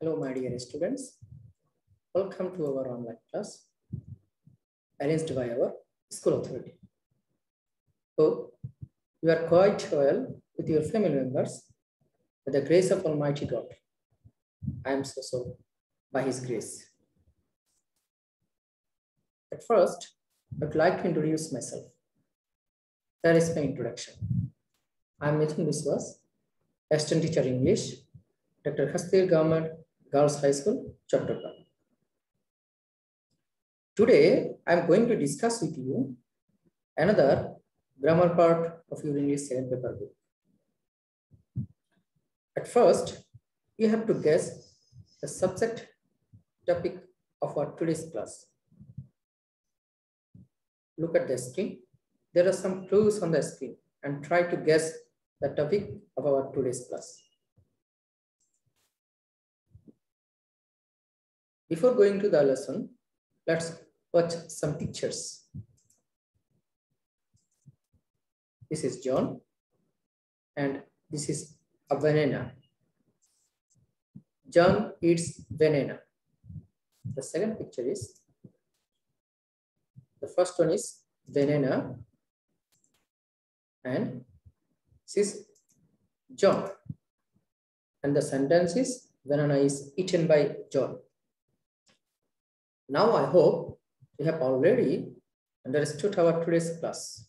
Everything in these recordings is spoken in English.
Hello, my dear students. Welcome to our online class arranged by our school authority. Hope you are quite well with your family members with the grace of Almighty God. I am so by His grace. At first, I would like to introduce myself. That is my introduction. I am Mithun Biswas, Assistant Teacher English, Dr. Khastagir Government Girls High School, Chattogram. Today, I am going to discuss with you another grammar part of your English 7 paper book. At first, you have to guess the subject topic of our today's class. Look at the screen. There are some clues on the screen and try to guess the topic of our today's class. Before going to the lesson, let's watch some pictures. This is John and this is a banana. John eats banana. The second picture is, the first one is banana and this is John. And the sentence is, banana is eaten by John. Now I hope you have already understood our today's class.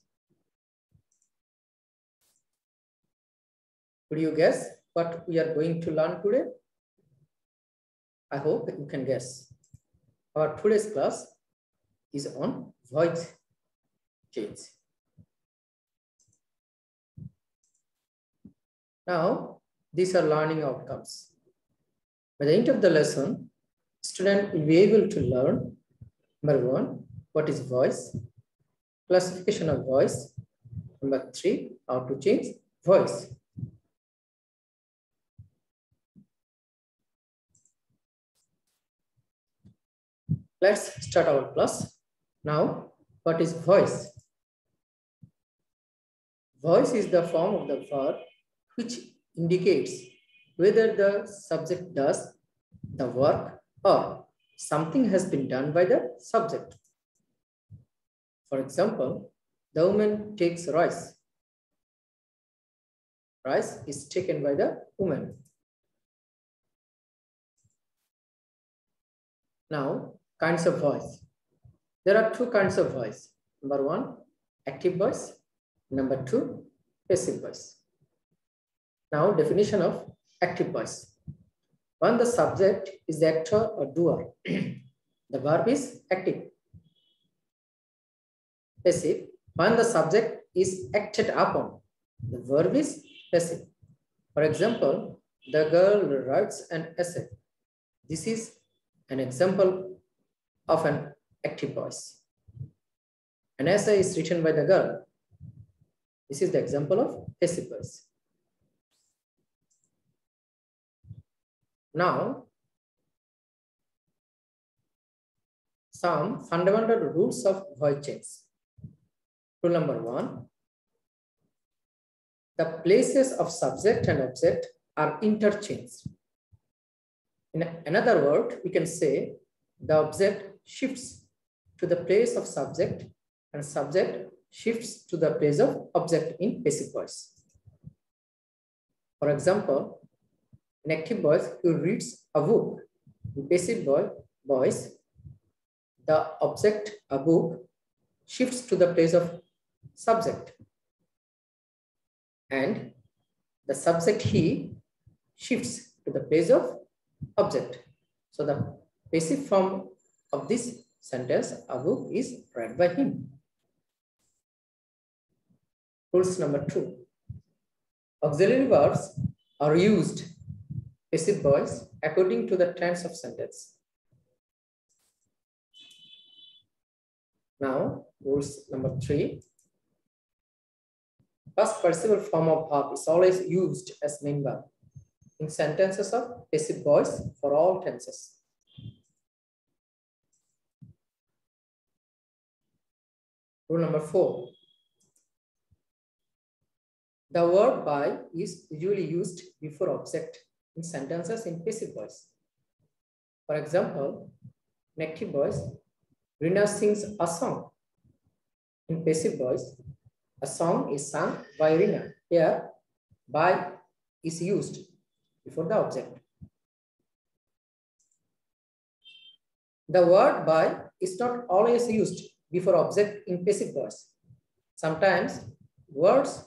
Could you guess what we are going to learn today? I hope you can guess. Our today's class is on voice change. Now, these are learning outcomes. By the end of the lesson, student will be able to learn, number 1, what is voice, classification of voice, number 3, how to change voice. Let's start our class. Now, what is voice? Voice is the form of the verb which indicates whether the subject does the work or something has been done by the subject. For example, the woman takes rice. Rice is taken by the woman. Now, kinds of voice. There are 2 kinds of voice. Number 1, active voice. Number 2, passive voice. Now, definition of active voice. When the subject is the actor or doer, the verb is active. Passive, when the subject is acted upon, the verb is passive. For example, the girl writes an essay. This is an example of an active voice. An essay is written by the girl. This is the example of passive voice. Now, some fundamental rules of voice change. Rule number 1, the places of subject and object are interchanged. In another word, we can say the object shifts to the place of subject and subject shifts to the place of object in passive voice. For example, in active voice, who reads a book. In passive voice, the object, a book, shifts to the place of subject. And the subject, he, shifts to the place of object. So the passive form of this sentence, a book, is read by him. Rules number 2. Auxiliary verbs are used passive voice according to the tense of sentence. Now, rules number 3. Past participle form of verb is always used as main verb in sentences of passive voice for all tenses. Rule number 4. The word by is usually used before object in sentences in passive voice. For example, in active voice, Rina sings a song. In passive voice, a song is sung by Rina. Here, by is used before the object. The word by is not always used before object in passive voice. Sometimes words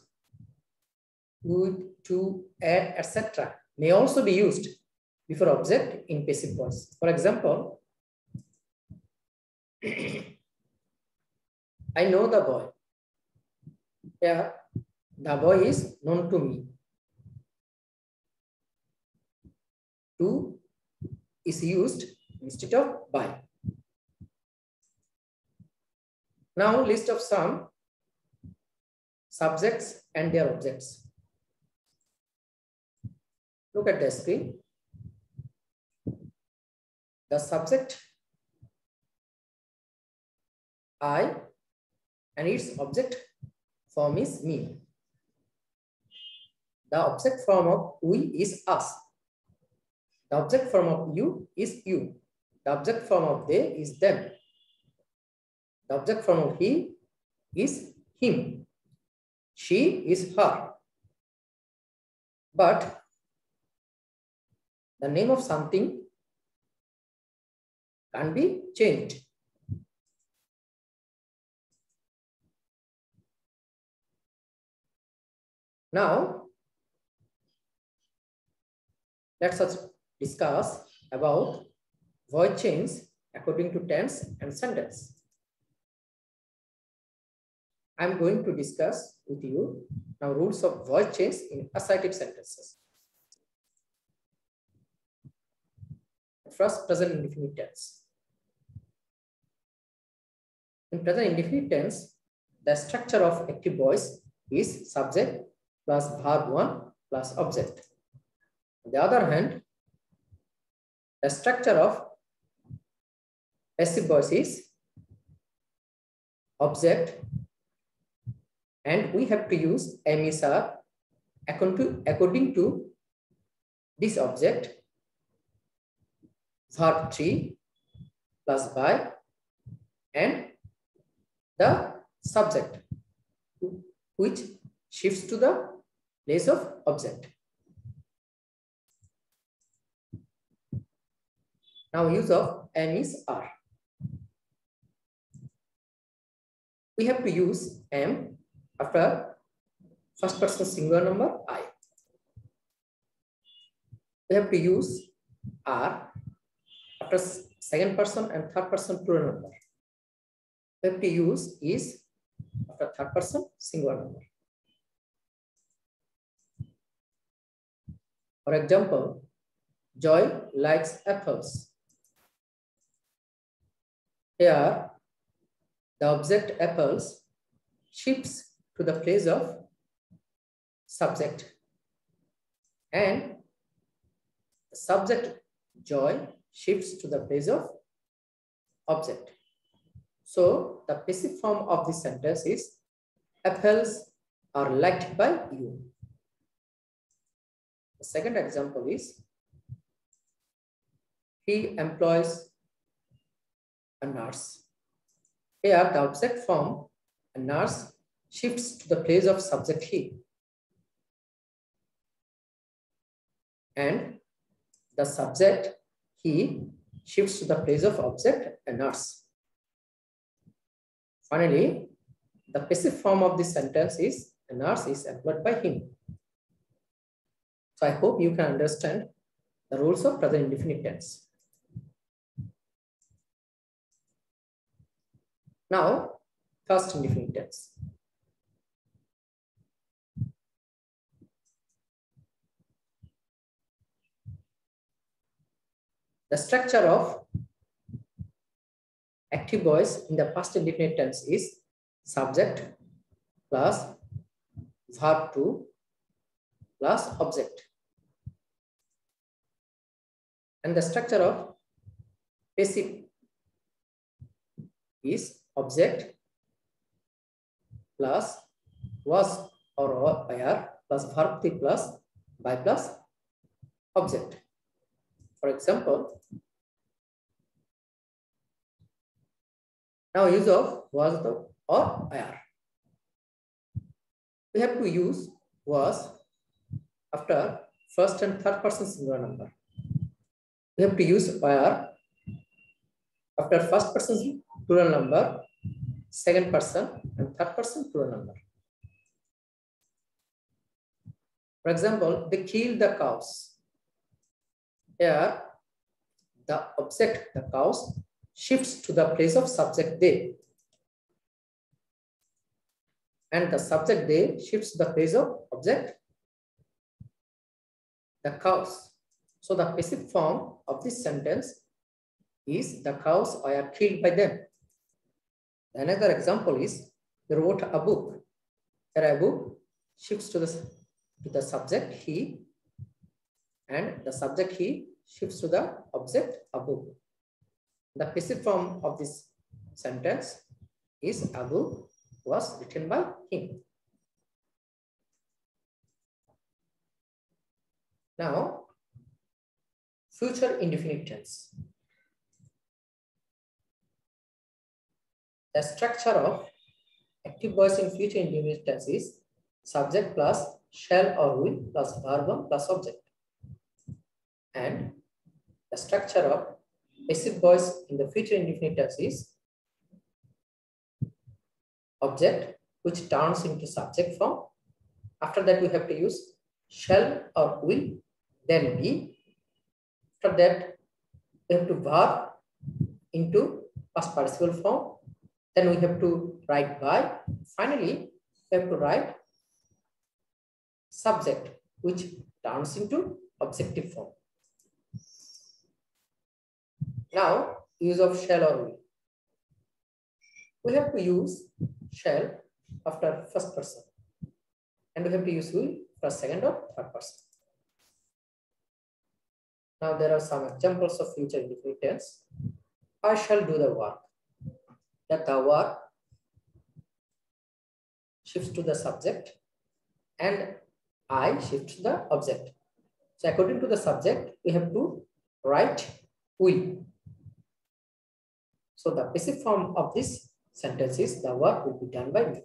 with, to, at, etc. may also be used before object in passive voice. For example, I know the boy. Here, the boy is known to me. To is used instead of by. Now, list of some subjects and their objects. Look at the screen. The subject I and its object form is me. The object form of we is us. The object form of you is you. The object form of they is them. The object form of he is him. She is her. But the name of something can be changed. Now, let us discuss about voice change according to tense and sentence. I am going to discuss with you now rules of voice change in assertive sentences. First, present indefinite tense. In present indefinite tense, the structure of active voice is subject plus verb 1 plus object. On the other hand, the structure of passive voice is object, and we have to use am is are according to this object, verb 3 plus by, and the subject which shifts to the place of object. Now, use of am is are. We have to use am after first person singular number I. We have to use are after second person and third person plural number. We have to use is after third person singular number. For example, Joy likes apples. Here, the object apples shifts to the place of subject, and the subject Joy shifts to the place of object. So, the passive form of this sentence is apples are liked by you. The second example is he employs a nurse. Here, the object form a nurse shifts to the place of subject he, and the subject he shifts to the place of object a nurse. Finally, the passive form of this sentence is a nurse is employed by him. So I hope you can understand the rules of present indefinite tense. Now, past indefinite tense. The structure of active voice in the past indefinite tense is subject plus verb 2 plus object. And the structure of passive is object plus was or were plus verb 3 plus by plus object. For example, Now use of was the or are. We have to use was after first and third person singular number. We have to use are after first person plural number, second person and third person plural number. For example, they killed the cows. Here, the object, the cows, shifts to the place of subject they. And the subject they shifts to the place of object, the cows. So the passive form of this sentence is the cows were killed by them. Another example is they wrote a book. Here a book shifts to the subject he, and the subject he shifts to the object a book. The passive form of this sentence is a book was written by him. Now, future indefinite tense. The structure of active voice in future indefinite tense is subject plus shall or will plus verb 1 plus object. And the structure of passive voice in the future indefinite tense is object which turns into subject form. After that, we have to use shall or will, then be. After that, we have to verb into past participle form. Then we have to write by. Finally, we have to write subject which turns into objective form. Now, use of shall or will. We have to use shall after first person, and we have to use will for second or third person. Now, there are some examples of future indefinite tense. I shall do the work. That the work shifts to the subject and I shifts to the object. So, according to the subject, we have to write will. So, the passive form of this sentence is the work will be done by me.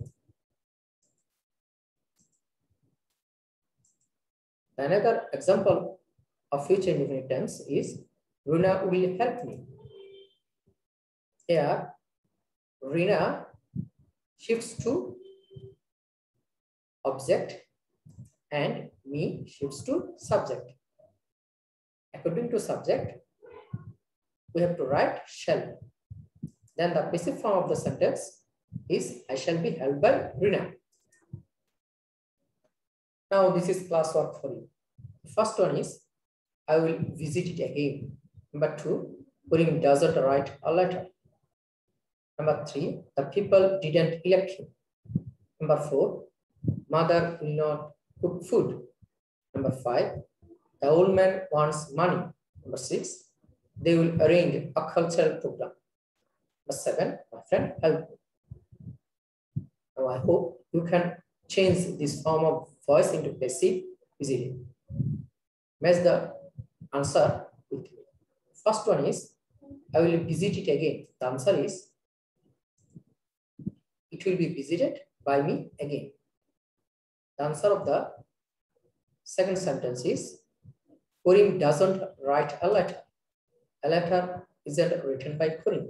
Another example of future indefinite tense is Rina will help me. Here, Rina shifts to object and me shifts to subject. According to subject, we have to write shall. Then the passive form of the sentence is I shall be helped by Rina. Now this is classwork for you. The first one is I will visit it again. Number 2, Purim doesn't write a letter. Number 3, the people didn't elect him. Number 4, mother will not cook food. Number 5, the old man wants money. Number 6, they will arrange a cultural program. Number 7, my friend help me. Now I hope you can change this form of voice into passive easily. Match the answer with me. First one is I will visit it again. The answer is it will be visited by me again. The answer of the second sentence is Purim doesn't write a letter. A letter isn't written by Purim.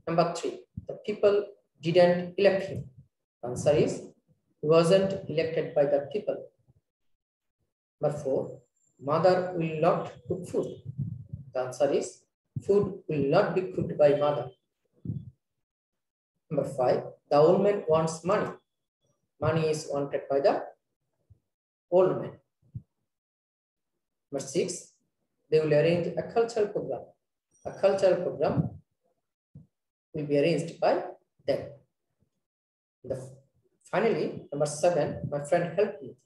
Number 3, the people didn't elect him. The answer is he wasn't elected by the people. Number 4, mother will not cook food. The answer is food will not be cooked by mother. Number 5, the old man wants money. Money is wanted by the old man. Number 6, they will arrange a cultural program. A cultural program will be arranged by them. Finally, number 7, my friend helped me.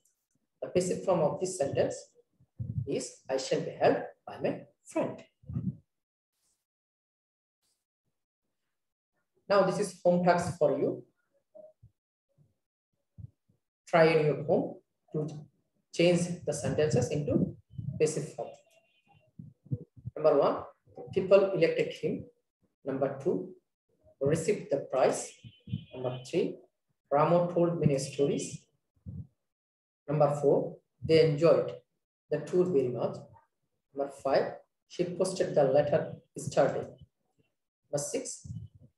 The passive form of this sentence is I shall be helped by my friend. Now this is home task for you. Try in your home to change the sentences into passive form. Number 1, people elected him. Number 2, received the prize. Number 3, Ramo told many stories. Number 4, they enjoyed the tour very much. Number 5, she posted the letter yesterday. Number 6,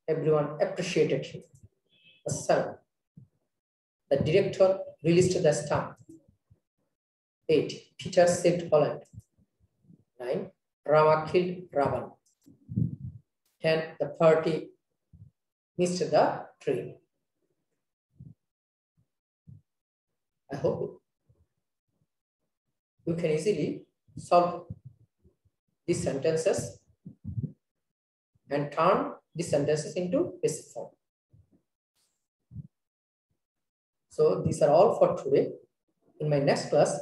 everyone appreciated him. Number 7, the director released the stamp. 8, Peter saved Holland. 9, Rama killed Ravan. 10, the party missed the train. I hope you can easily solve these sentences and turn these sentences into basic form. So these are all for today. In my next class,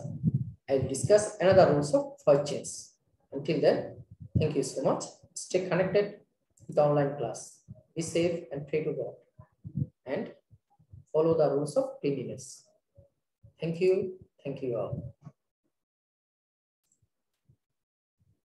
I will discuss another rules of voice change. Until then, thank you so much. Stay connected with the online class. Be safe and pray to God. And follow the rules of cleanliness. Thank you. Thank you all.